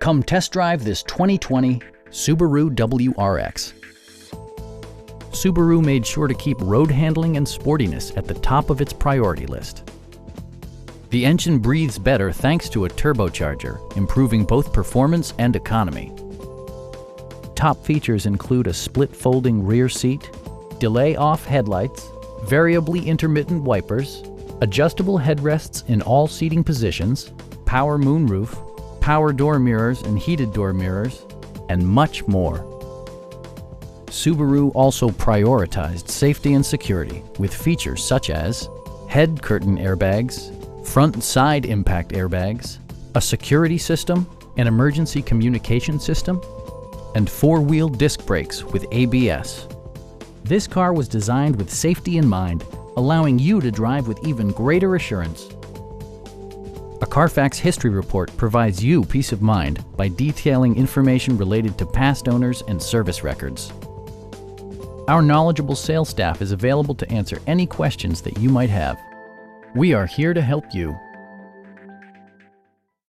Come test drive this 2020 Subaru WRX. Subaru made sure to keep road handling and sportiness at the top of its priority list. The engine breathes better thanks to a turbocharger, improving both performance and economy. Top features include a split folding rear seat, delay-off headlights, variably intermittent wipers, adjustable headrests in all seating positions, power moonroof, power door mirrors and heated door mirrors, and much more. Subaru also prioritized safety and security with features such as head curtain airbags, front and side impact airbags, a security system, an emergency communication system, and four-wheel disc brakes with ABS. This car was designed with safety in mind, allowing you to drive with even greater assurance. A Carfax history report provides you peace of mind by detailing information related to past owners and service records. Our knowledgeable sales staff is available to answer any questions that you might have. We are here to help you.